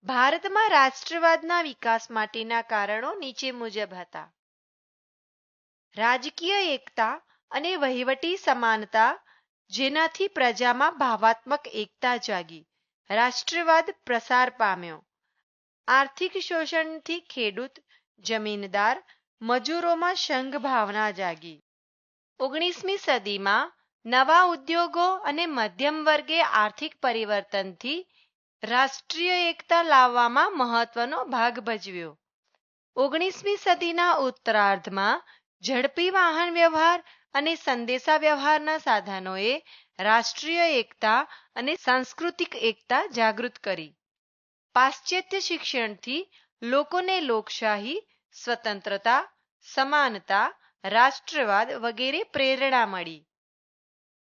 ભારતમાં રાષ્ટ્રવાદના વિકાસ માટેના કારણો નીચે મુજબ હતા. રાજકીય એકતા અને વહીવટી સમાનતા, જેનાથી પ્રજામાં ભાવાત્મક એકતા જાગી. રાષ્ટ્રવાદ પ્રસાર પામ્યો. આર્થિક શોષણથી ખેડૂત, જમીનદાર, મજૂરોમાં સંઘ ભાવના જાગી. 19મી સદીમાં નવા ઉદ્યોગો અને મધ્યમ વર્ગે આર્થિક પરિવર્તનથી રાષ્ટ્રીય એકતા લાવવામાં મહત્વનો ભાગ ભજવ્યો. 19મી સદીના ઉત્તરાર્ધમાં ઝડપી વાહન વ્યવહાર અને સંદેશા વ્યવહારના સાધનોએ રાષ્ટ્રીય એકતા અને સાંસ્કૃતિક એકતા જાગૃત કરી. પાશ્ચાત્ય શિક્ષણથી લોકોને લોકશાહી, સ્વતંત્રતા, સમાનતા, રાષ્ટ્રવાદ વગેરે પ્રેરણા મળી.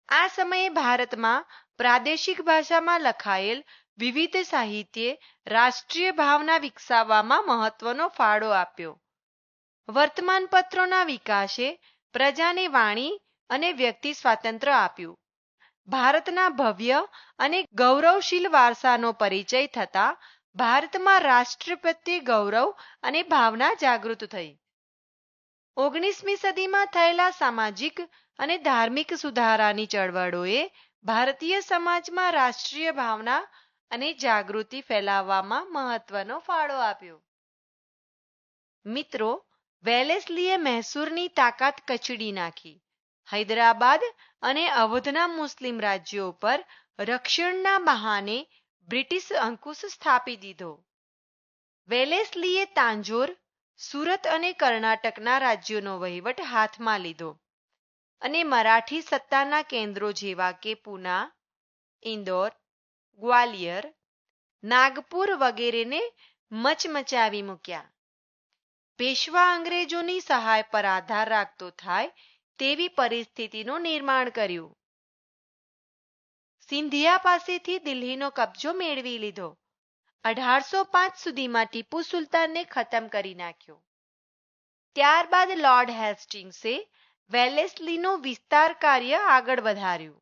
આ સમયે ભારતમાં પ્રાદેશિક ભાષામાં લખાયેલ વિવિધ સાહિત્યે રાષ્ટ્રીય ભાવના વિકસાવવામાં મહત્વનો ફાળો આપ્યો. વર્તમાનપત્રોના વિકાસે પ્રજાને વાણી અને વ્યક્તિ સ્વાતંત્ર્ય આપ્યું. ભારતના ભવ્ય અને ગૌરવશીલ વારસાનો પરિચય થતાં ભારતમાં રાષ્ટ્ર પ્રત્યે ગૌરવ અને ભાવના જાગૃત થઈ. 19મી સદીમાં થયેલા સામાજિક અને ધાર્મિક સુધારાની ચળવળોએ ભારતીય સમાજમાં રાષ્ટ્રીય ભાવના અને જાગૃતિ ફેલાવવામાં મહત્વનો ફાળો આપ્યો. મિત્રો, વેલેસ્લીએ મૈસૂરની તાકાત કચડી નાખી. હૈદરાબાદ અને અવધના મુસ્લિમ રાજ્યો પર રક્ષણના બહાને બ્રિટિશ અંકુશ સ્થાપી દીધો. વેલેસ્લીએ તાંજોર, સુરત અને કર્ણાટકના રાજ્યોનો વહીવટ હાથમાં લીધો અને મરાઠી સત્તાના કેન્દ્રો જેવા કે પૂના, ઇન્દોર, ગ્વાલિયર, નાગપુર વગેરેને મચમચાવી મૂક્યા. પેશવા અંગ્રેજોની સહાય પર આધાર રાખતો થાય તેવી પરિસ્થિતિનું નિર્માણ કર્યું. સિંધિયા પાસેથી દિલ્હીનો કબજો મેળવી લીધો. 1805 સુધીમાં ટીપુ સુલતાનને ખતમ કરી નાખ્યો. ત્યારબાદ લોર્ડ હેસ્ટિંગ્સે વેલેસ્લીનું વિસ્તાર કાર્ય આગળ વધાર્યું.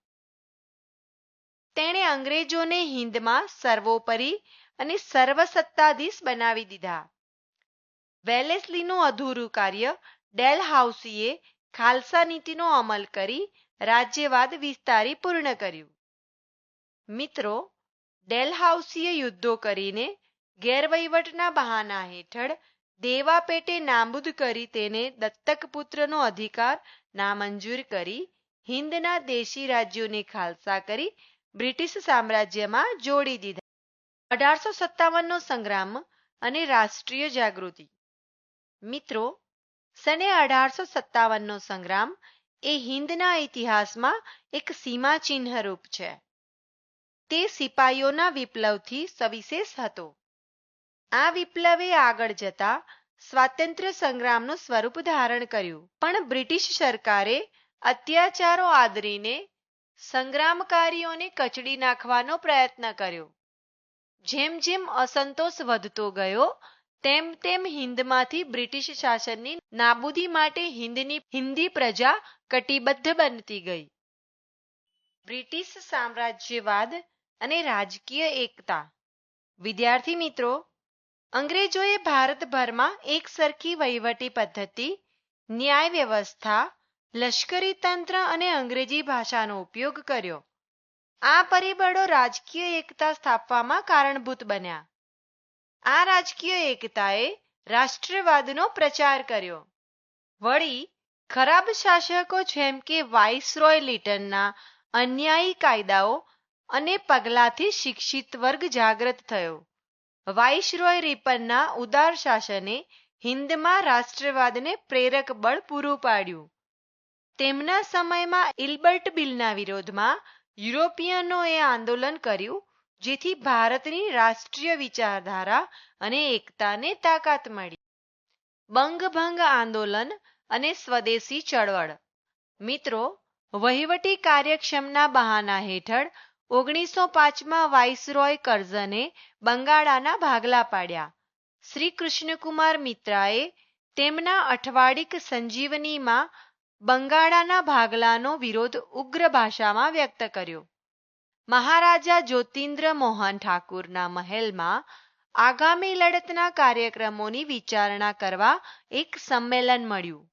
તેણે અંગ્રેજોને હિંદમાં સર્વોપરી અને સર્વસત્તાધીશ બનાવી દીધા. વેલેસ્લીનું અધૂરું કાર્ય ડેલહાઉસીએ ખાલસા નીતિનો અમલ કરી રાજ્યવાદ વિસ્તારી પૂર્ણ કર્યું. મિત્રો, ડેલહાઉસીએ યુદ્ધો કરીને ગેરવહીવટના બહાના હેઠળ દેવા પેટે નાબૂદ કરી તેને દત્તક પુત્રનો અધિકાર નામંજૂર કરી હિંદના દેશી રાજ્યોને ખાલસા કરી બ્રિટિશ સામ્રાજ્યમાં જોડી દીધા. 1857નો સંગ્રામ અને રાષ્ટ્રીય જાગૃતિ. મિત્રો, સને 1857નો સંગ્રામ એ હિંદના ઇતિહાસમાં એક સીમાચિહ્ન રૂપ છે. તે સિપાઈઓના વિપ્લવથી સવિશેષ હતો. આ વિપ્લવે આગળ જતા સ્વાતંત્ર્ય સંગ્રામનું સ્વરૂપ ધારણ કર્યું, પણ બ્રિટિશ સરકારે અત્યાચારો આદરીને સંગ્રામકારીઓને કચડી નાખવાનો પ્રયત્ન કર્યો. જેમ જેમ અસંતોષ વધતો ગયો તેમ તેમ હિંદમાંથી બ્રિટિશ શાસનની નાબૂદી માટે હિંદી પ્રજા કટિબદ્ધ બનતી ગઈ. બ્રિટિશ સામ્રાજ્યવાદ અને રાજકીય એકતા. વિદ્યાર્થી મિત્રો, અંગ્રેજોએ ભારતભરમાં એક સરખી વહીવટી પદ્ધતિ, ન્યાય વ્યવસ્થા, લશ્કરી તંત્ર અને અંગ્રેજી ભાષાનો ઉપયોગ કર્યો. આ પરિબળો રાજકીય એકતા સ્થાપવામાં કારણભૂત બન્યા. આ રાજકીય એકતાએ રાષ્ટ્રવાદનો પ્રચાર કર્યો. વળી ખરાબ શાસકો જેમ કે વાઇસરોય લિટનના અન્યાયી કાયદાઓ અને પગલાંથી શિક્ષિત વર્ગ જાગૃત થયો. વાઇસરોય રિપનના ઉદાર શાસને હિંદમાં રાષ્ટ્રવાદને પ્રેરક બળ પૂરું પાડ્યું. તેમના સમયમાં ઇલ્બર્ટ બિલના વિરોધમાં યુરોપિયનોએ આંદોલન કર્યું, જેથી ભારતની રાષ્ટ્રીય વિચારધારા અને એકતાને તાકાત મળી. બંગભંગ આંદોલન અને સ્વદેશી ચળવળ. મિત્રો, વહીવટી કાર્યક્ષમના બહાના હેઠળ 1905માં વાઇસરોય કર્ઝને બંગાળાના ભાગલા પાડ્યા. શ્રી કૃષ્ણકુમાર મિત્રાએ તેમના અઠવાડિક સંજીવનીમાં બંગાળાના ભાગલાનો વિરોધ ઉગ્ર ભાષામાં વ્યક્ત કર્યો. મહારાજા જ્યોતિન્દ્ર મોહન ઠાકુરના મહેલમાં આગામી લડતના કાર્યક્રમોની વિચારણા કરવા એક સંમેલન મળ્યું.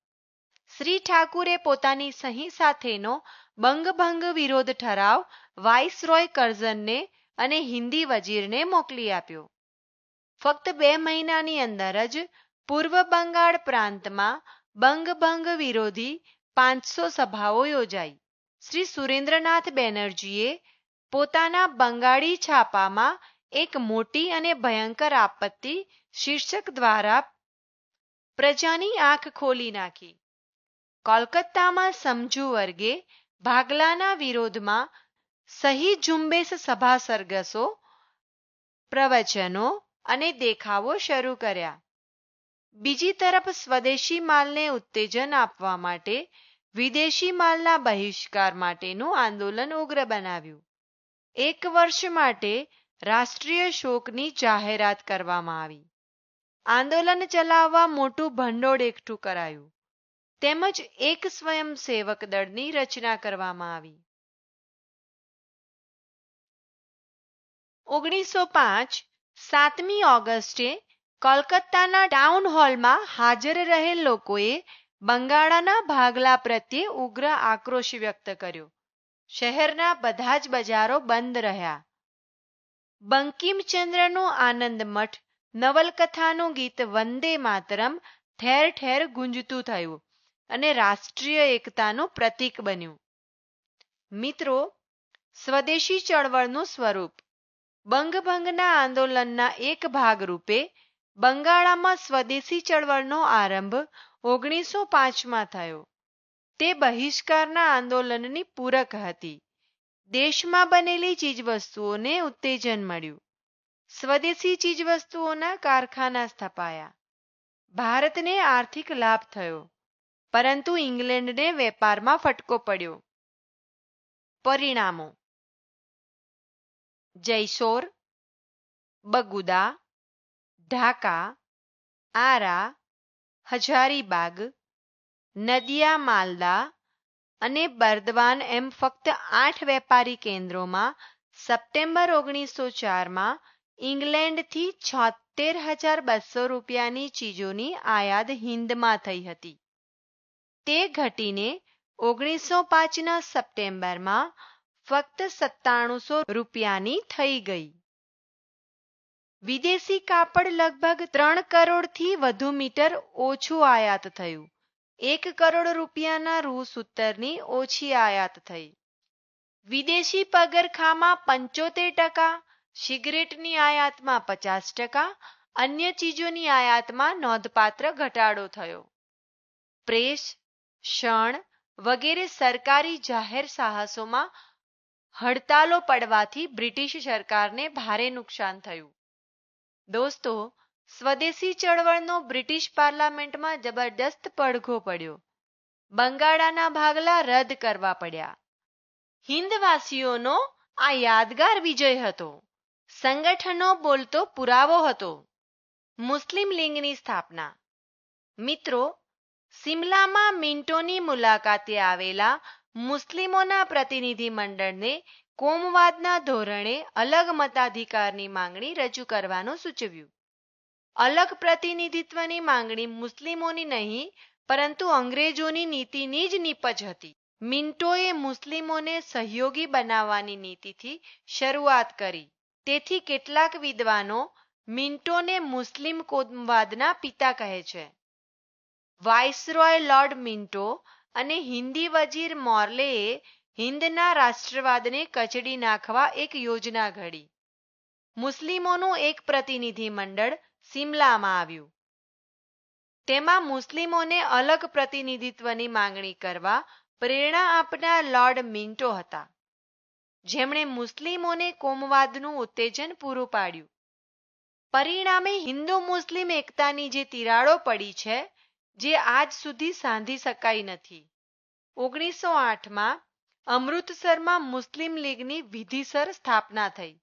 શ્રી ઠાકુરે પોતાની સહી સાથેનો બંગભંગ વિરોધ ઠરાવ વાઇસરોય કર્ઝનને અને હિન્દી વજીરને મોકલી આપ્યો. ફક્ત 2 મહિનાની અંદર જ પૂર્વ બંગાળ પ્રાંતમાં બંગભંગ વિરોધી 500 સભાઓ યોજાઈ. શ્રી સુરેન્દ્રનાથ બેનર્જીએ પોતાના બંગાળી છાપામાં એક મોટી અને ભયંકર આપત્તિ શીર્ષક દ્વારા પ્રજાની આંખ ખોલી નાખી. કોલકાતામાં સમજુ વર્ગે ભાગલાના વિરોધમાં સહી ઝુંબેશ સભા સરઘસો, પ્રવચનો અને દેખાવો શરૂ કર્યા. બીજી તરફ સ્વદેશી માલને ઉત્તેજન આપવા માટે વિદેશી માલના બહિષ્કાર માટેનું આંદોલન ઉગ્ર બનાવ્યું. 1 વર્ષ માટે રાષ્ટ્રીય શોકની જાહેરાત કરવામાં આવી. આંદોલન ચલાવવા મોટું ભંડોળ એકઠું કરાયું તેમજ એક સ્વયંસેવક દળની રચના કરવામાં આવી. 1905 7મી ઓગસ્ટે કોલકાતાના ટાઉન હોલમાં હાજર રહેલ લોકોએ બંગાળાના ભાગલા પ્રત્યે ઉગ્ર આક્રોશ વ્યક્ત કર્યો. શહેરના બધા જ બજારો બંધ રહ્યા. બંકિમચંદ્રનું આનંદ મઠ નવલકથાનું ગીત વંદે માતરમ ઠેર ઠેર ગુંજતું થયું અને રાષ્ટ્રીય એકતાનું પ્રતીક બન્યું. મિત્રો, સ્વદેશી ચળવળનું સ્વરૂપ. બંગભંગના આંદોલનના એક ભાગરૂપે બંગાળામાં સ્વદેશી ચળવળનો આરંભ 1905માં થયો. તે બહિષ્કારના આંદોલનની પૂરક હતી. દેશમાં બનેલી ચીજવસ્તુઓને ઉત્તેજન મળ્યું. સ્વદેશી ચીજવસ્તુઓના કારખાના સ્થપાયા. ભારતને આર્થિક લાભ થયો, પરંતુ ઇંગ્લેન્ડને વેપારમાં ફટકો પડ્યો. પરિણામો: જયસોર, બગુદા, ઢાકા, આરા, હજારીબાગ, નદિયા માલદા અને બર્દવાન એમ ફક્ત 8 વેપારી કેન્દ્રોમાં સપ્ટેમ્બર 1904માં ઇંગ્લેન્ડથી 76,200 રૂપિયાની ચીજોની આયાત હિંદમાં થઈ હતી. તે ઘટીને 1905ના સપ્ટેમ્બરમાં ફક્ત 9700 રૂપિયાની થઈ ગઈ. વિદેશી કાપડ લગભગ 3 કરોડથી વધુ મીટર ઓછું આયાત થયું. 1 કરોડ રૂપિયાના રૂ સૂતરની ઓછી આયાત થઈ. વિદેશી પગરખાંમાં 75%, સિગરેટની આયાતમાં 50%, અન્ય ચીજોની આયાતમાં નોંધપાત્ર ઘટાડો થયો. પ્રેસ, શણ વગેરે સરકારી જાહેર સાહસોમાં હડતાલો પડવાથી બ્રિટિશ સરકારને ભારે નુકસાન થયું. દોસ્તો, સ્વદેશી ચળવળનો બ્રિટિશ પાર્લામેન્ટમાં જબરદસ્ત પડઘો પડ્યો. બંગાળાના ભાગલા રદ કરવા પડ્યા. હિંદવાસીઓનો આ યાદગાર વિજય હતો. સંગઠનો બોલતો પુરાવો હતો. મુસ્લિમ લીગની સ્થાપના. મિત્રો, સિમલામાં મિન્ટોની મુલાકાતે આવેલા મુસ્લિમોના પ્રતિનિધિ મંડળને કોમવાદના ધોરણે અલગ મતાધિકારની માંગણી રજૂ કરવાનું સૂચવ્યું. અલગ પ્રતિનિધિત્વની માંગણી મુસ્લિમોની નહીં, પરંતુ અંગ્રેજોની નીતિની જ નીપજ હતી. મિન્ટોએ મુસ્લિમોને સહયોગી બનાવવાની નીતિથી શરૂઆત કરી. તેથી કેટલાક વિદ્વાનો મિન્ટોને મુસ્લિમ કોમવાદના પિતા કહે છે. વાઇસરોય લોર્ડ મિન્ટો અને હિન્દી વજીર મોર્લેએ હિંદના રાષ્ટ્રવાદને કચડી નાખવા એક યોજના ઘડી. મુસ્લિમોનું એક પ્રતિનિધિ મંડળ સિમલામાં આવ્યું. તેમાં મુસ્લિમોને અલગ પ્રતિનિધિત્વની માંગણી કરવા પ્રેરણા આપનાર લોર્ડ મિન્ટો હતા, જેમણે મુસ્લિમોને કોમવાદનું ઉત્તેજન પૂરું પાડ્યું. પરિણામે હિન્દુ મુસ્લિમ એકતાની જે તિરાડો પડી છે, જે આજ સુધી સાંધી શકાઈ નથી. 1908માં અમૃતસરમાં મુસ્લિમ લીગની વિધિસર સ્થાપના થઈ.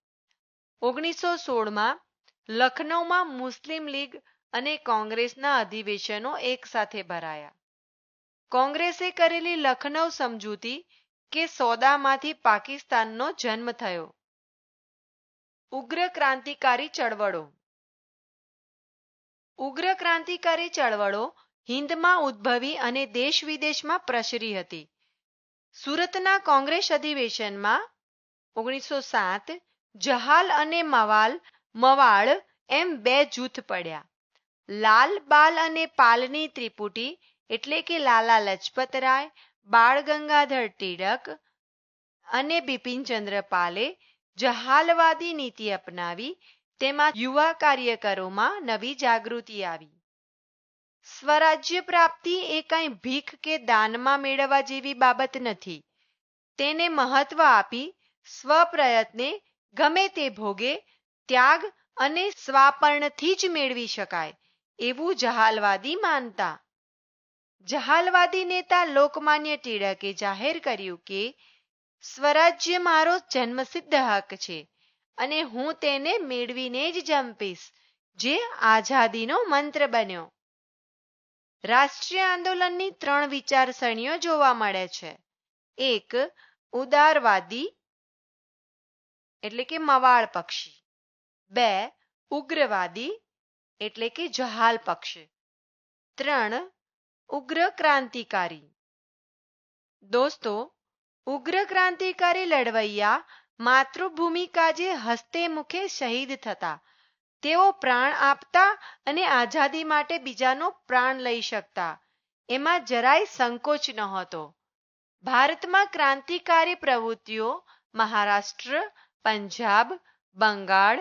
1916માં લખનૌમાં મુસ્લિમ લીગ અને કોંગ્રેસના અધિવેશનો એકસાથે ભરાયા. કોંગ્રેસે કરેલી લખનૌ સમજૂતી કે સોદામાંથી પાકિસ્તાનનો જન્મ થયો. ઉગ્ર ક્રાંતિકારી ચળવળો. ઉગ્ર ક્રાંતિકારી ચળવળો હિન્દમાં ઉદ્ભવી અને દેશ વિદેશમાં પ્રસરી હતી. સુરતના કોંગ્રેસ અધિવેશનમાં 1907 જહાલ અને મવાળ એમ બે જૂથ પડ્યા. લાલ બાલ અને પાલની ત્રિપુટી એટલે કે લાલા લજપતરાય, બાળ ગંગાધર ટિળક અને બિપિનચંદ્ર પાલે જહાલવાદી નીતિ અપનાવી. તેમાં યુવા કાર્યકરોમાં નવી જાગૃતિ આવી. સ્વરાજ્ય પ્રાપ્તિ એ કંઈ ભીખ કે દાનમાં મેળવવા જેવી બાબત નથી. તેને મહત્વ આપી સ્વપ્રયત્ને ગમે તે ભોગે ત્યાગ અને સ્વાપર્ણથી જ મેળવી શકાય એવું જહાલવાદી માનતા. જહાલવાદી નેતા લોકમાન્ય ટિળકે જાહેર કર્યું કે સ્વરાજ્ય મારો જન્મસિદ્ધ હક છે અને હું તેને મેળવીને જ જંપીશ, જે આઝાદીનો મંત્ર બન્યો. રાષ્ટ્રીય આંદોલનની 3 વિચારસરણીઓ જોવા મળે છે. એક ઉદારવાદી એટલે કે મવાળ પક્ષી, 2 ઉગ્રવાદી એટલે કે જહાલ પક્ષ, 3 ઉગ્ર ક્રાંતિકારી. દોસ્તો, ઉગ્ર ક્રાંતિકારી લડવૈયા માતૃભૂમિ કાજે હસ્તે મુખે શહીદ થતા. તેઓ પ્રાણ આપતા અને આઝાદી માટે બીજાનો પ્રાણ લઈ શકતા. એમાં જરાય સંકોચ નહોતો. ભારતમાં ક્રાંતિકારી પ્રવૃત્તિઓ મહારાષ્ટ્ર, પંજાબ, બંગાળ,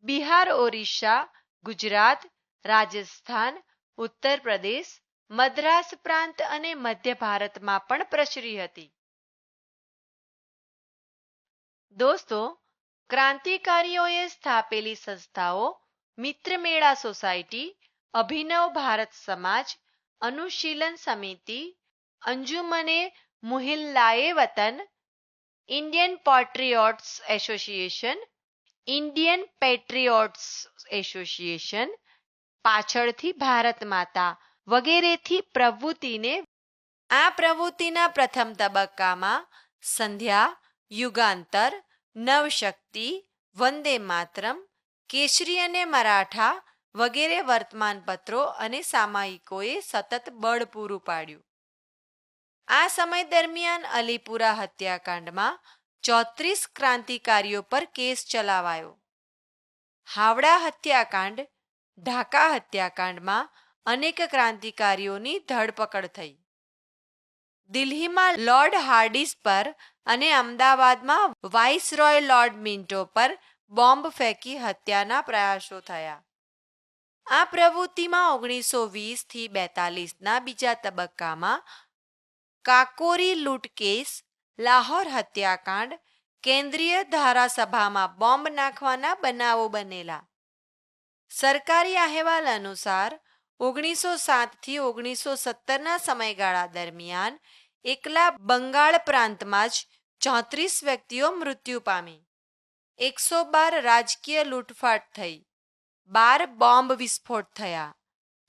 બિહાર, ઓરિસ્સા, ગુજરાત, રાજસ્થાન, ઉત્તર પ્રદેશ, મદ્રાસ પ્રાંત અને મધ્ય ભારતમાં પણ પ્રસરી હતી. દોસ્તો, ક્રાંતિકારીઓએ સ્થાપેલી સંસ્થાઓ મિત્રમેળા સોસાયટી, અભિનવ ભારત સમાજ, અનુશીલન સમિતિ, અંજુમને મુહિલ્લાએ વતન, ઇન્ડિયન પેટ્રિયોટ્સ એસોસિએશન, પાછળથી ભારત માતા વગેરેથી પ્રવૃત્તિને આ પ્રવૃત્તિના પ્રથમ તબક્કામાં સંધ્યા, યુગાંતર, નવશક્તિ, વંદે માતરમ, કેસરી અને મરાઠા વગેરે વર્તમાનપત્રો અને સામાયિકોએ સતત બળ પૂરું પાડ્યું. આ સમય દરમિયાન અલીપુરા હત્યાકાંડમાં 34 ક્રાંતિકારીઓ પર કેસ ચલાવાયો. હાવડા હત્યાકાંડ, ઢાકા હત્યાકાંડમાં અનેક ક્રાંતિકારીઓની ધરપકડ થઈ. દિલ્હીમાં લોર્ડ હાર્ડિસ પર અને અમદાવાદમાં વાઇસરોય લોર્ડ મિન્ટો પર બોમ્બ ફેંકી હત્યાના પ્રયાસો થયા. આ પ્રવૃત્તિમાં 1920 થી 42ના બીજા તબક્કામાં કાકોરી લૂંટ કેસ, લાહોર હત્યાકાંડ, કેન્દ્રીય ધારાસભામાં બોમ્બ નાખવાના બનાવો બનેલા. સરકારી અહેવાલ અનુસાર 1907થી 1917ના સમયગાળા દરમિયાન એકલા બંગાળ પ્રાંતમાં જ 34 વ્યક્તિઓ મૃત્યુ પામી. 112 રાજકીય લૂંટફાટ થઈ, 12 બોમ્બ વિસ્ફોટ થયા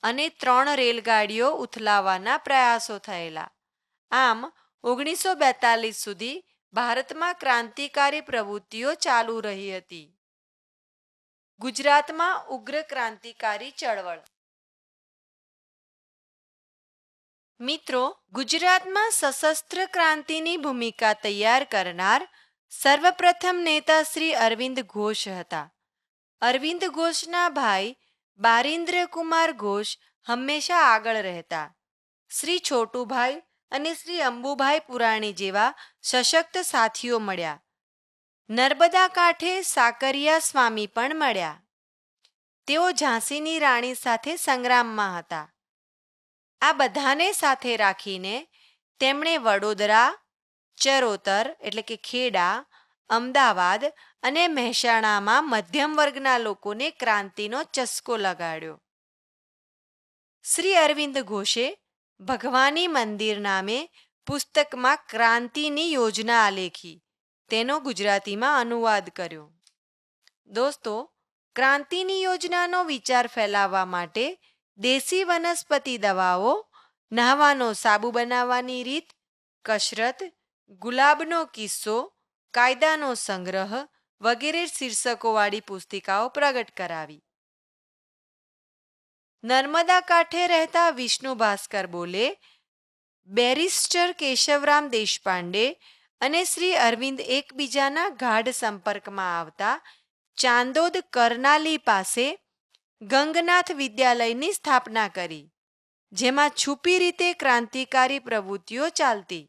અને 3 રેલગાડીઓ ઉથલાવવાના પ્રયાસો થયેલા. આમ 1942 સુધી ભારતમાં ક્રાંતિકારી પ્રવૃત્તિઓ ચાલુ રહી હતી. ગુજરાતમાં ઉગ્ર ક્રાંતિકારી ચળવળ. મિત્રો, ગુજરાતમાં સશસ્ત્ર ક્રાંતિની ભૂમિકા તૈયાર કરનાર સર્વપ્રથમ નેતા શ્રી અરવિંદ ઘોષ હતા. અરવિંદ ઘોષના ભાઈ બારિન્દ્રકુમાર ઘોષ હંમેશા આગળ રહેતા. શ્રી છોટુભાઈ અને શ્રી અંબુભાઈ પુરાણી જેવા સશક્ત સાથીઓ મળ્યા. નર્મદા કાંઠે સાકરિયા સ્વામી પણ મળ્યા. તેઓ ઝાંસીની રાણી સાથે સંગ્રામમાં હતા. આ બધાને સાથે રાખીને તેમણે વડોદરા, ચરોતર એટલે કે ખેડા, અમદાવાદ અને મહેસાણામાં મધ્યમ વર્ગના લોકોને ક્રાંતિનો ચસ્કો લગાડ્યો. શ્રી અરવિંદ ઘોષે ભગવાની મંદિર નામે પુસ્તકમાં ક્રાંતિની યોજના આલેખી. તેનો ગુજરાતીમાં અનુવાદ કર્યો. દોસ્તો, ક્રાંતિની યોજનાનો વિચાર ફેલાવવા માટે દેશી વનસ્પતિ દવાઓ, નહાવાનો સાબુ બનાવવાની રીત, કસરત, ગુલાબનો કિસ્સો, કાયદાનો સંગ્રહ વગેરે શીર્ષકોવાળી પુસ્તિકાઓ પ્રગટ કરાવી. નર્મદા કાંઠે રહેતા વિષ્ણુ ભાસ્કર બોલે, બેરિસ્ટર કેશવરામ દેશપાંડે અને શ્રી અરવિંદ એકબીજાના ગાઢ સંપર્કમાં આવતા ચાંદોદ કરનાલી પાસે ગંગનાથ વિદ્યાલયની સ્થાપના કરી, જેમાં છુપી રીતે ક્રાંતિકારી પ્રવૃત્તિઓ ચાલતી.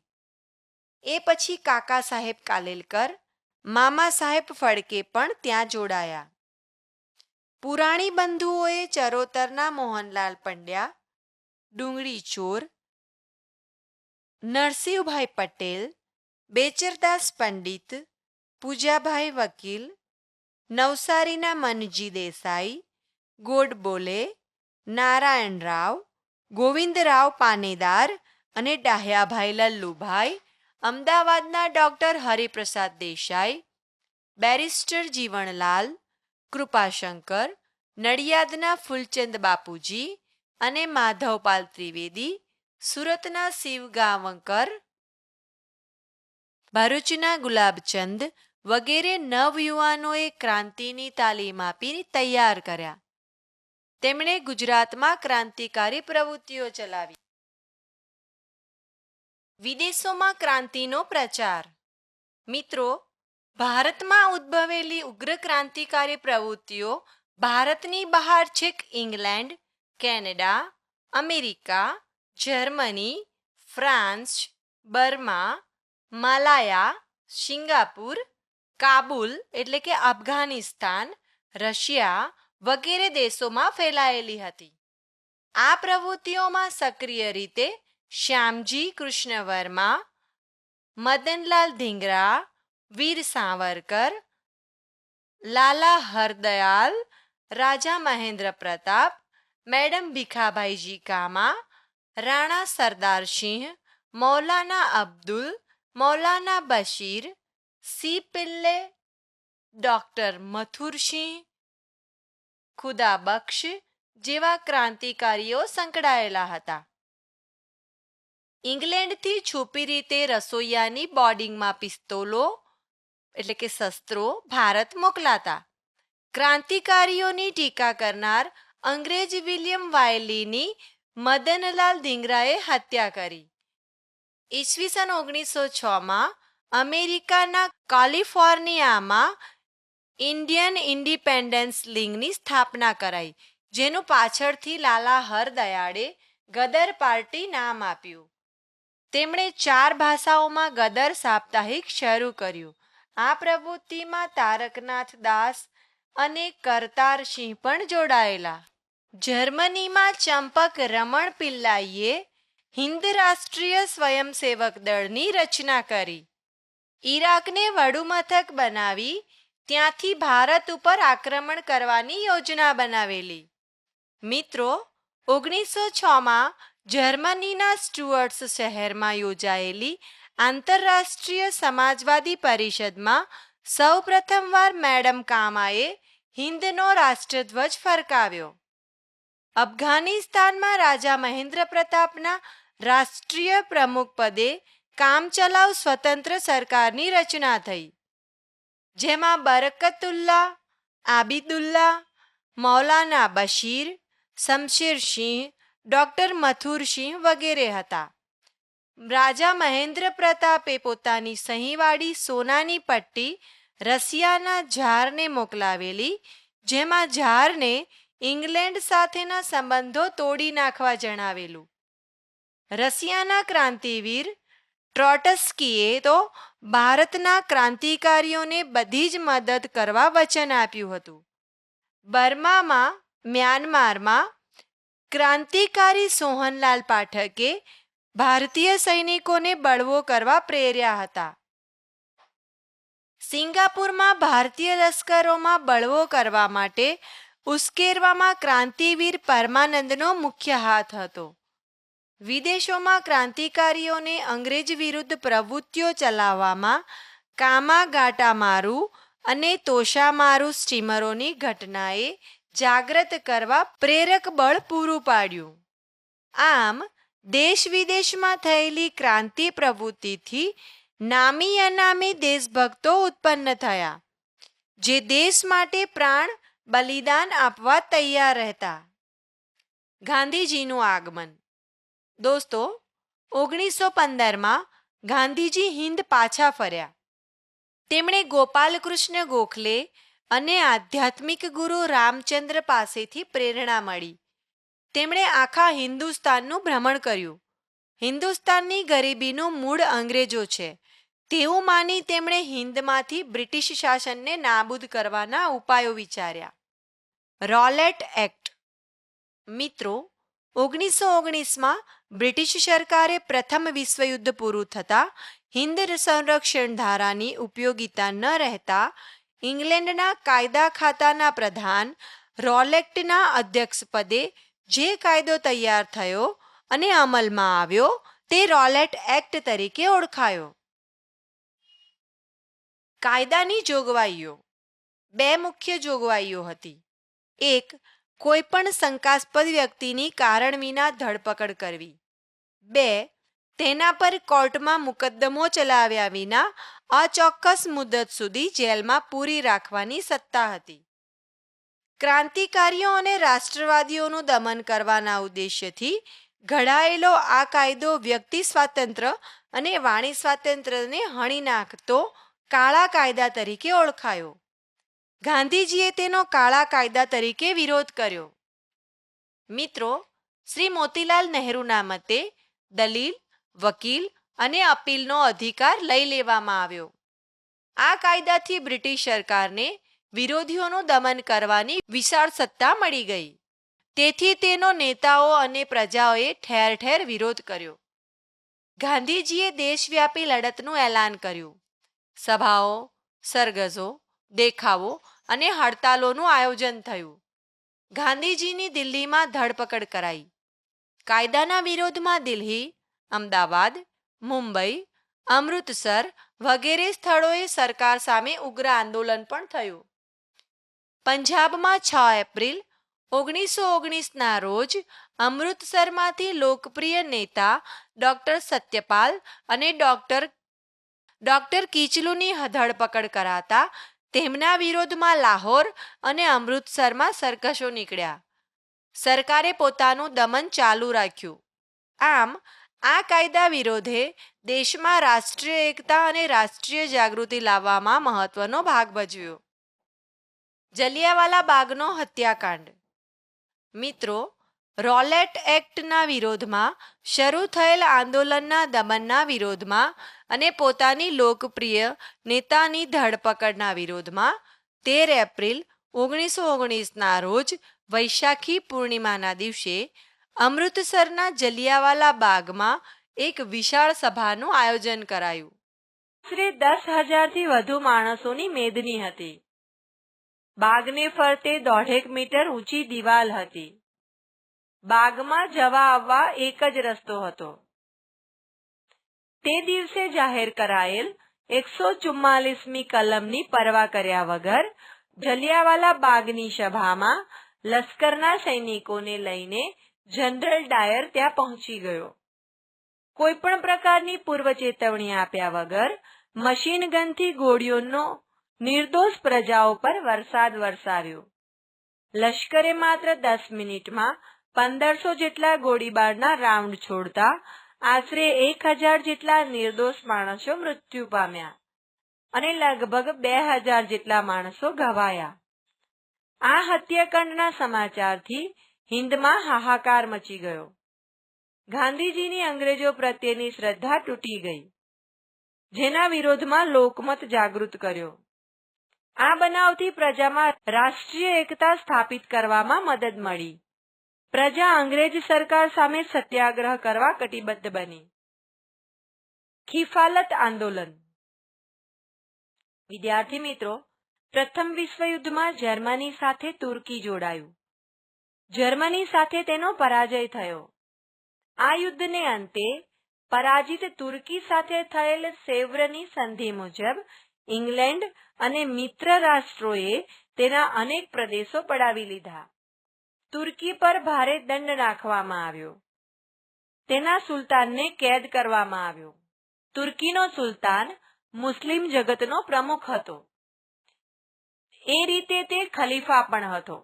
એ પછી કાકા સાહેબ કાલેલકર, મામા સાહેબ ફડકે પણ ત્યાં જોડાયા. પુરાણી બંધુઓએ ચરોતરના મોહનલાલ પંડ્યા, ડુંગળી ચોર, નરસિંહભાઈ પટેલ, બેચરદાસ પંડિત, પૂજાભાઈ વકીલ, નવસારીના મનજી દેસાઈ, ગોડબોલે, નારાયણ રાવ, ગોવિંદરાવ પાનેદાર અને ડાહ્યાભાઈ લલ્લુભાઈ, અમદાવાદના ડૉક્ટર હરિપ્રસાદ દેસાઈ, બેરિસ્ટર જીવણલાલ, કૃપાશંકર, નડિયાદના ફૂલચંદ બાપુજી અને માધવપાલ ત્રિવેદી, સુરતના શિવગાંવકર, ભરૂચના ગુલાબચંદ વગેરે નવયુવાનોએ ક્રાંતિની તાલીમ આપી તૈયાર કર્યા. તેમણે ગુજરાતમાં ક્રાંતિકારી પ્રવૃત્તિઓ ચલાવી. વિદેશોમાં ક્રાંતિનો પ્રચાર. મિત્રો, ભારતમાં ઉદ્ભવેલી ઉગ્ર ક્રાંતિકારી પ્રવૃત્તિઓ ભારતની બહાર છેક England, Canada, America, Germany, France, Burma, Malaya, Singapore, Kabul એટલે કે અફઘાનિસ્તાન, રશિયા વગેરે દેશોમાં ફેલાયેલી હતી. આ પ્રવૃત્તિઓમાં સક્રિય રીતે શ્યામજી કૃષ્ણ વર્મા, મદનલાલ ધીંગરા, વીર સાવરકર, લાલા હરદયાલ, રાજા મહેન્દ્ર પ્રતાપ, મેડમ ભીખાભાઈજી કામા, રાણા સરદારસિંહ, મૌલાના અબ્દુલ, મૌલાના બશીર, સી પિલ્લે, ડૉક્ટર મથુરસિંહ, ખુદાબક્ષ જેવા ક્રાંતિકારીઓ સંકળાયેલા હતા. ઇંગ્લેન્ડથી છુપી રીતે રસોઈયાની બોર્ડિંગમાં પિસ્તોલો એટલે કે શસ્ત્રો ભારત મોકલાતા. ક્રાંતિકારીઓની ટીકા કરનાર અંગ્રેજ વિલિયમ વાયલીની મદનલાલ ધીંગરાએ હત્યા કરી. ઈસવીસન 1906માં અમેરિકાના કેલિફોર્નિયામાં ઇન્ડિયન ઇન્ડિપેન્ડન્સ લીગની સ્થાપના કરાઈ, જેનું પાછળથી લાલા હરદયાળે ગદર પાર્ટી નામ આપ્યું. તેમણે 4 ભાષાઓમાં ગદર સાપ્તાહિક શરૂ કર્યું. આ પ્રવૃત્તિમાં તારકનાથ દાસ અને કરતારસિંહ પણ જોડાયેલા. જર્મનીમાં ચંપક રમણ પિલ્લાઈએ હિન્દ રાષ્ટ્રીય સ્વયંસેવક દળની રચના કરી. ઈરાકને વડુમથક બનાવી ત્યાંથી ભારત ઉપર આક્રમણ કરવાની યોજના બનાવેલી. મિત્રો, 1906માં જર્મનીના સ્ટુઅર્ટ્સ શહેરમાં યોજાયેલી આંતરરાષ્ટ્રીય સમાજવાદી પરિષદમાં સૌ પ્રથમવાર મેડમ કામાએ હિન્દનો રાષ્ટ્રધ્વજ ફરકાવ્યો. અફઘાનિસ્તાનમાં રાજા મહેન્દ્ર પ્રતાપના રાષ્ટ્રીય પ્રમુખ પદે કામચલાઉ સ્વતંત્ર સરકારની રચના થઈ, જેમાં બરકતુલ્લા, આબિદુલ્લા, મૌલાના બશીર, શમશેરસિંહ, ડૉક્ટર મથુરસિંહ વગેરે હતા. રાજા મહેન્દ્ર પ્રતાપે પોતાની સહીવાળી સોનાની પટ્ટી રશિયાના ઝારને મોકલાવેલી, જેમાં ઝારને ઇંગ્લેન્ડ સાથેના સંબંધો તોડી નાખવા જણાવેલું. રશિયાના ક્રાંતિવીર ટ્રોટસ્કીએ તો ભારતના ક્રાંતિકારીઓને બધી જ મદદ કરવા વચન આપ્યું હતું. બર્મામાં, મ્યાનમારમાં ક્રાંતિકારી સોહનલાલ પાઠકે ભારતીય સૈનિકોને બળવો કરવા પ્રેર્યા હતા. સિંગાપુરમાં ભારતીય લશ્કરોમાં બળવો કરવા માટે ઉશ્કેરવામાં ક્રાંતિવીર પરમાનંદનો મુખ્ય હાથ હતો. વિદેશોમાં ક્રાંતિકારીઓને અંગ્રેજ વિરુદ્ધ પ્રવૃત્તિઓ ચલાવવામાં કામાગાટામારુ અને તોશામારુ સ્ટીમરોની ઘટનાએ જાગૃત કરવા પ્રેરક બળ પૂરું પાડ્યું. આમ દેશ વિદેશમાં થયેલી ક્રાંતિ પ્રવૃત્તિથી નામી અનામી દેશભક્તો ઉત્પન્ન થયા, જે દેશ માટે પ્રાણ બલિદાન આપવા તૈયાર રહેતા. ગાંધીજીનું આગમન. દોસ્તો, 1915માં ગાંધીજી હિંદ પાછા ફર્યા. તેમણે ગોપાલકૃષ્ણ ગોખલે અને આધ્યાત્મિક ગુરુ રામચંદ્ર પાસેથી પ્રેરણા મળી. તેમણે આખા હિન્દુસ્તાનનું ભ્રમણ કર્યું. હિન્દુસ્તાનની ગરીબીનું મૂળ અંગ્રેજો છે તેવું માની તેમણે હિંદમાંથી બ્રિટિશ શાસનને નાબૂદ કરવાના ઉપાયો વિચાર્યા. Rowlatt act. મિત્રો, 1919માં બ્રિટિશ સરકારે પ્રથમ વિશ્વયુદ્ધ પૂરું થતાં હિન્દ સંરક્ષણ ધારાની ઉપયોગિતા ન રહેતા ઇંગ્લેન્ડના કાયદા ખાતાના પ્રધાન રોલેટના અધ્યક્ષપદે જે કાયદો તૈયાર થયો અને અમલમાં આવ્યો તે રોલેટ એક્ટ તરીકે ઓળખાયો. કાયદાની જોગવાઈઓ. બે મુખ્ય જોગવાઈઓ હતી. એક, કોઈ પણ શંકાસ્પદ વ્યક્તિની કારણ વિના ધરપકડ કરવી. બે, તેના પર કોર્ટમાં મુકદ્દમો ચલાવ્યા વિના અચોક્કસ મુદત સુધી જેલમાં પૂરી રાખવાની સત્તા હતી. ક્રાંતિકારીઓ અને રાષ્ટ્રવાદીઓનું દમન કરવાના ઉદ્દેશ્યથી ઘડાયેલો આ કાયદો વ્યક્તિ સ્વાતંત્ર્ય અને વાણી સ્વાતંત્ર્યને હણી નાખતો કાળા કાયદા તરીકે ઓળખાયો. ગાંધીજીએ તેનો કાળા કાયદા તરીકે વિરોધ કર્યો. મિત્રો, શ્રી મોતીલાલ નહેરુના મતે દલીલ, વકીલ અને અપીલનો અધિકાર લઈ લેવામાં આવ્યો. આ કાયદાથી બ્રિટિશ સરકારને વિરોધીઓનું દમન કરવાની વિશાળ સત્તા મળી ગઈ. તેથી તેનો નેતાઓ અને પ્રજાઓએ ઠેર ઠેર વિરોધ કર્યો. ગાંધીજીએ દેશવ્યાપી લડતનું એલાન કર્યું. સભાઓ, સરઘસો, દેખાવો અને હડતાલોનું આયોજન થયું. ગાંધીજીની દિલ્હીમાં ધરપકડ કરાઈ. કાયદાના વિરોધમાં દિલ્હી, અમદાવાદ, મુંબઈ, અમૃતસર વગેરે સ્થળોએ સરકાર સામે ઉગ્ર આંદોલન પણ થયું. પંજાબમાં 6 એપ્રિલ 1919ના રોજ અમૃતસરમાંથી લોકપ્રિય નેતા ડૉક્ટર સત્યપાલ અને ડૉક્ટર કિચલુની ધરપકડ કરાતા તેમના વિરોધમાં લાહોર અને અમૃતસરમાં સરઘસો નીકળ્યા. સરકારે પોતાનું દમન ચાલુ રાખ્યું. આમ આ કાયદા વિરોધે દેશમાં રાષ્ટ્રીય એકતા અને રાષ્ટ્રીય જાગૃતિ લાવવામાં મહત્વનો ભાગ ભજવ્યો. જલિયાવાલા બાગનો હત્યાકાંડ. મિત્રો, રોલેટ એક્ટના વિરોધમાં શરૂ થયેલ આંદોલનના દમનના વિરોધમાં અને પોતાની લોકપ્રિય નેતાની ધરપકડના વિરોધમાં 13 એપ્રિલ 1919ના રોજ વૈશાખી પૂર્ણિમાના દિવસે અમૃતસરના જલિયાવાલા બાગમાં એક વિશાળ સભાનું આયોજન કરાયું. આશરે 10,000થી વધુ માણસોની મેદની હતી. બાગને ફરતે 1.5 મીટર ઊંચી દિવાલ હતી. બાગમાં જવા આવવા એક જ રસ્તો હતો. તે દિવસે જાહેર કરાયેલ 144મી કલમની પરવા કર્યા વગર જલિયાવાલા બાગની સભામાં લશ્કરના સૈનિકોને લઈને જનરલ ડાયર ત્યાં પહોંચી ગયો. કોઈ પણ પ્રકારની પૂર્વ ચેતવણી આપ્યા વગર મશીન ગનથી ગોળીઓનો નિર્દોષ પ્રજાઓ પર વરસાદ વરસાવ્યો. લશ્કરે માત્ર 10 મિનિટમાં 1500 જેટલા ગોળીબારના રાઉન્ડ છોડતા આશરે 1000 જેટલા નિર્દોષ માણસો મૃત્યુ પામ્યા અને લગભગ 2000 જેટલા માણસો ઘવાયા. આ હત્યાકાંડના સમાચારથી હિંદમાં હાહાકાર મચી ગયો. ગાંધીજીની અંગ્રેજો પ્રત્યેની શ્રદ્ધા તૂટી ગઈ, જેના વિરોધમાં લોકમત જાગૃત કર્યો. આ બનાવથી પ્રજામાં રાષ્ટ્રીય એકતા સ્થાપિત કરવામાં મદદ મળી. પ્રજા અંગ્રેજ સરકાર સામે સત્યાગ્રહ કરવા કટિબદ્ધ બની. ખિફાલત આંદોલન. વિદ્યાર્થી મિત્રો, પ્રથમ વિશ્વયુદ્ધમાં જર્મની સાથે તુર્કી જોડાયું. જર્મની સાથે તેનો પરાજય થયો. આ યુદ્ધને અંતે પરાજિત તુર્કી સાથે થયેલ સેવ્રની સંધિ મુજબ ઇંગ્લેન્ડ અને મિત્ર રાષ્ટ્રોએ તેના અનેક પ્રદેશો પડાવી લીધા. તુર્કી પર ભારે દંડ નાખવામાં આવ્યો. તેના સુલતાનને કેદ કરવામાં આવ્યો. તુર્કીનો સુલતાન મુસ્લિમ જગતનો પ્રમુખ હતો. એ રીતે તે ખલીફા પણ હતો.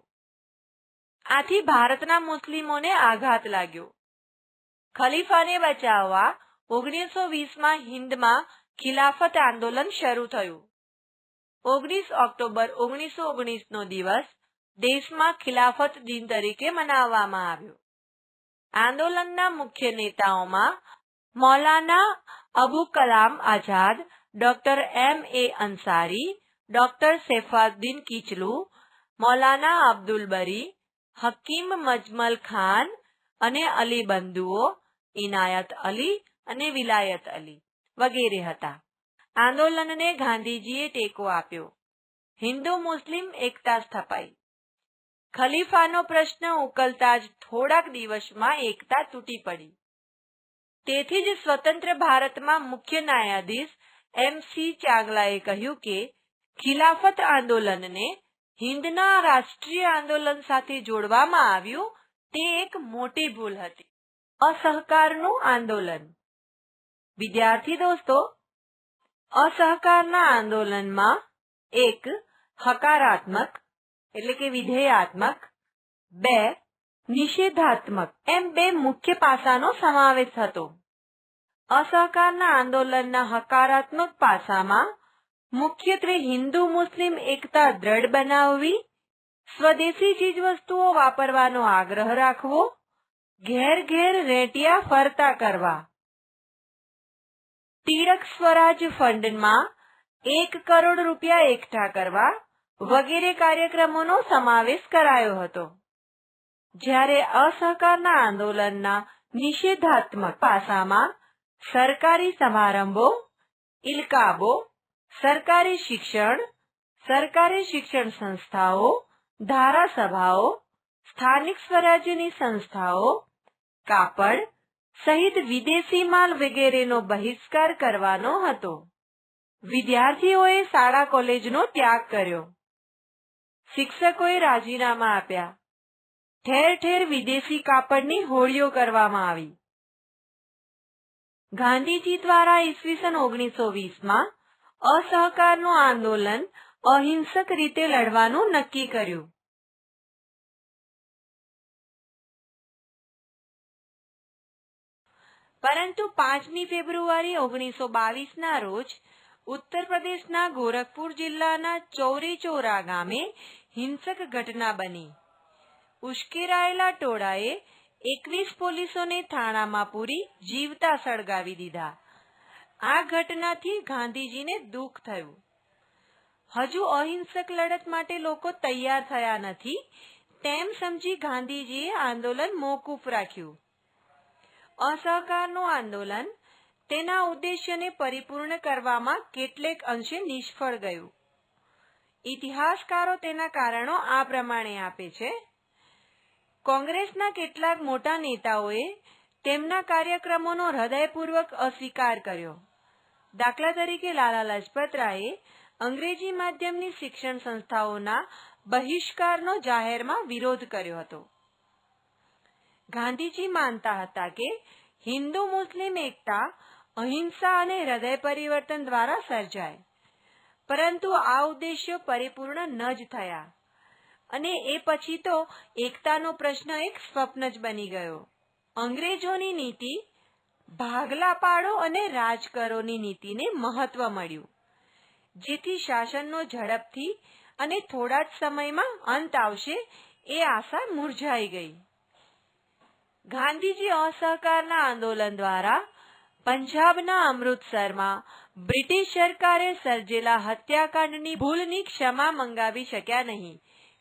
આથી ભારતના મુસ્લિમોને આઘાત લાગ્યો. ખલીફાને બચાવવા 1920માં હિન્દમાં ખિલાફત આંદોલન શરૂ થયું. 19 ઓક્ટોબર 1919નો દિવસ દેશમાં ખિલાફત દિન તરીકે મનાવવામાં આવ્યો. આંદોલનના મુખ્ય નેતાઓમાં Maulana Abu Kalam Azad, doctor M.A. Ansari, doctor Saifuddin Kitchlew, Maulana Abdul Bari, Hakim મજમલ Khan અને અલી બંધુઓ, ઇનાયત અલી અને વિલાયત અલી વગેરે હતા. આંદોલનને ગાંધીજીએ ટેકો આપ્યો. હિન્દુ મુસ્લિમ એકતા સ્થપાઈ. ખલીફાનો પ્રશ્ન ઉકલતા જ થોડાક દિવસમાં એકતા તૂટી પડી. તેથી જ સ્વતંત્ર ભારતમાં મુખ્ય ન્યાયાધીશ M.C. ચાગલાએ કહ્યું કે ખિલાફત આંદોલનને હિન્દના રાષ્ટ્રીય આંદોલન સાથે જોડવામાં આવ્યું તે એક મોટી ભૂલ હતી. અસહકારનું આંદોલન. વિદ્યાર્થી દોસ્તો, અસહકારના આંદોલનમાં એક હકારાત્મક એટલે કે વિધેયાત્મક, બે નિષેધાત્મક એમ બે મુખ્ય પાસાનો સમાવેશ હતો. અસહકારના આંદોલનના હકારાત્મક પાસામાં મુખ્યત્વે હિન્દુ મુસ્લિમ એકતા દ્રઢ બનાવવી, સ્વદેશી ચીજવસ્તુઓ વાપરવાનો આગ્રહ રાખવો, ઘેર ઘેર રેંટિયા ફરતા કરવા, તિળક સ્વરાજ ફંડમાં 1 કરોડ રૂપિયા એકઠા કરવા વગેરે કાર્યક્રમોનો સમાવેશ કરાયો હતો. જ્યારે અસહકારના આંદોલનના નિષેધાત્મક પાસામાં સરકારી સમારંભો, ઇલકાબો, સરકારી શિક્ષણ સંસ્થાઓ, ધારાસભાઓ, સ્થાનિક સ્વરાજ્યની સંસ્થાઓ, કાપડ સહિત વિદેશી માલ વગેરેનો બહિષ્કાર કરવાનો હતો. વિદ્યાર્થીઓએ શાળા કોલેજનો ત્યાગ કર્યો. શિક્ષકોએ રાજીનામા આપ્યા. ઠેર ઠેર વિદેશી કાપડની હોળીઓ કરવામાં આવી. ગાંધીજી દ્વારા ઈસવીસન 1920માં અસહકારનું આંદોલન અહિંસક રીતે લડવાનું નક્કી કર્યું. પરંતુ 5મી ફેબ્રુઆરી 1922ના રોજ ઉત્તર પ્રદેશના ગોરખપુર જિલ્લાના ચૌરી ચૌરા ગામે હિંસક ઘટના બની. ઉશ્કેરાયેલા ટોળાએ 21 પોલીસોને થાણામાં પૂરી જીવતા સળગાવી દીધા. આ ઘટનાથી ગાંધીજીને દુઃખ થયું. હજુ અહિંસક લડત માટે લોકો તૈયાર થયા નથી તેમ સમજી ગાંધીજીએ આંદોલન મોકૂફ રાખ્યું. અસહકારનું આંદોલન તેના ઉદ્દેશ્યને પરિપૂર્ણ કરવામાં કેટલેક અંશે નિષ્ફળ ગયું. ઇતિહાસકારો તેના કારણો આ પ્રમાણે આપે છે. કોંગ્રેસના કેટલાક મોટા નેતાઓએ તેમના કાર્યક્રમોનો હૃદયપૂર્વક અસ્વીકાર કર્યો. દાખલા તરીકે લાલા લજપતરાયે અંગ્રેજી માધ્યમની શિક્ષણ સંસ્થાઓના બહિષ્કારનો જાહેરમાં વિરોધ કર્યો હતો. ગાંધીજી માનતા હતા કે હિન્દુ મુસ્લિમ એકતા અહિંસા અને હૃદય પરિવર્તન દ્વારા સર્જાય, પરંતુ આ ઉદ્દેશ્યો પરિપૂર્ણ ન જ થયા અને એ પછી તો એકતાનો પ્રશ્ન એક સ્વપ્ન જ બની ગયો. અંગ્રેજોની નીતિ ભાગલા પાડો અને રાજ કરોની નીતિને મહત્વ મળ્યું, જેથી શાસનનો ઝડપથી અને થોડા જ સમયમાં અંત આવશે એ આશા મુરઝાઈ ગઈ. ગાંધીજી અસહકારના આંદોલન દ્વારા પંજાબના અમૃતસરમાં બ્રિટિશ સરકારે સર્જેલા હત્યાકાંડની ભૂલની ક્ષમા મંગાવી શક્યા નહીં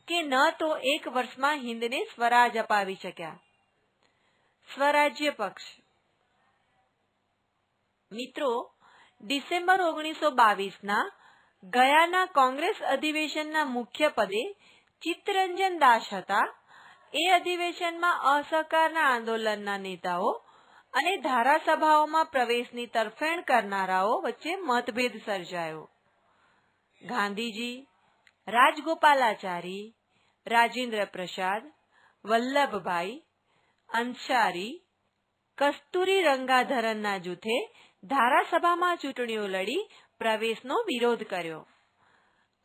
કે ન તો 1 વર્ષમાં હિંદને સ્વરાજ અપાવી શક્યા. સ્વરાજ્ય પક્ષ. મિત્રો, ડિસેમ્બર 1922ના ગયાના કોંગ્રેસ અધિવેશનના મુખ્ય પદે ચિત્તરંજન દાસ હતા. એ અધિવેશનમાં અસહકારના આંદોલનના નેતાઓ અને ધારાસભાઓમાં પ્રવેશની તરફેણ કરનારાઓ વચ્ચે મતભેદ સર્જાયો. ગાંધીજી, રાજગોપાલાચારી, રાજેન્દ્ર પ્રસાદ, વલ્લભભાઈ, અંસારી, કસ્તુરી રંગાધરનના જૂથે ધારાસભામાં ચૂંટણીઓ લડી પ્રવેશનો વિરોધ કર્યો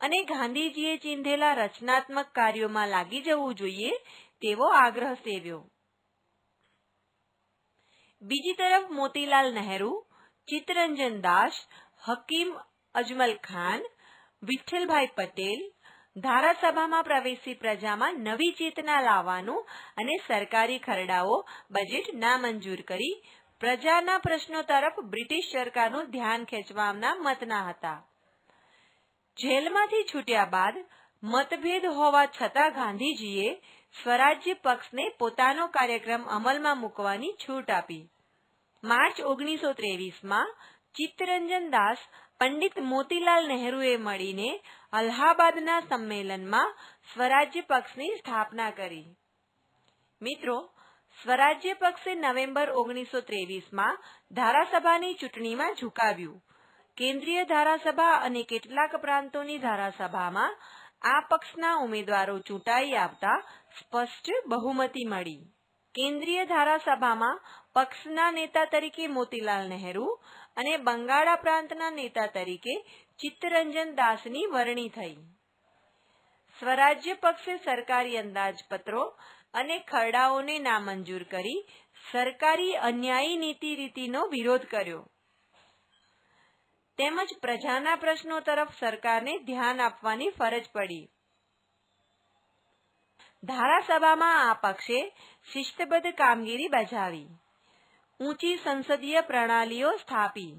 અને ગાંધીજીએ ચીંધેલા રચનાત્મક કાર્યોમાં લાગી જવું જોઈએ તેવો આગ્રહ સેવ્યો. બીજી તરફ મોતીલાલ નહેરુ, ચિત્તરંજન દાસ, હકીમ અજમલ ખાન, વિઠ્ઠલભાઈ પટેલ ધારાસભામાં પ્રવેશી પ્રજામાં નવી ચેતના લાવવાનું અને સરકારી ખરડાઓ બજેટ નામંજૂર કરી પ્રજાના પ્રશ્નો તરફ બ્રિટિશ સરકારનું ધ્યાન ખેંચવાના મતના હતા. જેલમાંથી છૂટ્યા બાદ મતભેદ હોવા છતાં ગાંધીજીએ સ્વરાજ્ય પક્ષને પોતાનો કાર્યક્રમ અમલમાં મૂકવાની છૂટ આપી. માર્ચ 1923માં ચિત્તરંજન દાસ પંડિત મોતીલાલ નહેરુએ મળીને અલ્હાબાદના સંમેલનમાં સ્વરાજ્ય પક્ષની સ્થાપના કરી. મિત્રો, સ્વરાજ્ય પક્ષે નવેમ્બર 1923માં ધારાસભાની ચૂંટણીમાં ઝુકાવ્યું. કેન્દ્રીય ધારાસભા અને કેટલાક પ્રાંતોની ધારાસભામાં આ પક્ષના ઉમેદવારો ચૂંટાઈ આવતા સ્પષ્ટ બહુમતી મળી. કેન્દ્રીય ધારાસભામાં પક્ષના નેતા તરીકે મોતીલાલ નહેરુ અને બંગાળા પ્રાંતના નેતા તરીકે ચિત્તરંજન દાસની વરણી થઈ. સ્વરાજ્ય પક્ષે સરકારી અંદાજપત્રો અને ખરડાઓને નામંજૂર કરી સરકારી અન્યાયી નીતિ રીતિનો વિરોધ કર્યો તેમજ પ્રજાના પ્રશ્નો તરફ સરકારને ધ્યાન આપવાની ફરજ પડી. ધારાસભામાં આ પક્ષે શિસ્તબદ્ધ કામગીરી બજાવી. ઊંચી સંસદીય પ્રણાલીઓ સ્થાપી.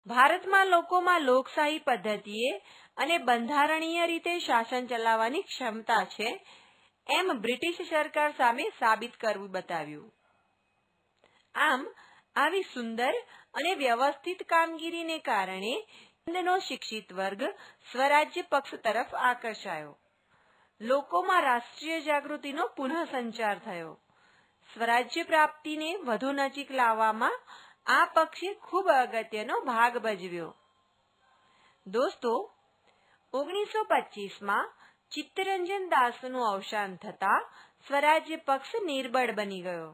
ભારતમાં લોકોમાં લોકશાહી પદ્ધતિએ અને બંધારણીય રીતે શાસન ચલાવવાની ક્ષમતા છે એમ બ્રિટિશ સરકાર સામે સાબિત કરવું બતાવ્યું. આમ આવી સુંદર અને વ્યવસ્થિત કામગીરીને કારણે હિન્દનો શિક્ષિત વર્ગ સ્વરાજ્ય પક્ષ તરફ આકર્ષાયો. લોકોમાં રાષ્ટ્રીય જાગૃતિનો પુનઃસંચાર થયો. સ્વરાજ્ય પ્રાપ્તિને વધુ નજીક લાવવામાં આ પક્ષે ખૂબ અગત્યનો ભાગ ભજવ્યો. દોસ્તો, 1925માં ચિત્તરંજન દાસનું અવસાન થતાં સ્વરાજ્ય પક્ષ નિર્બળ બની ગયો.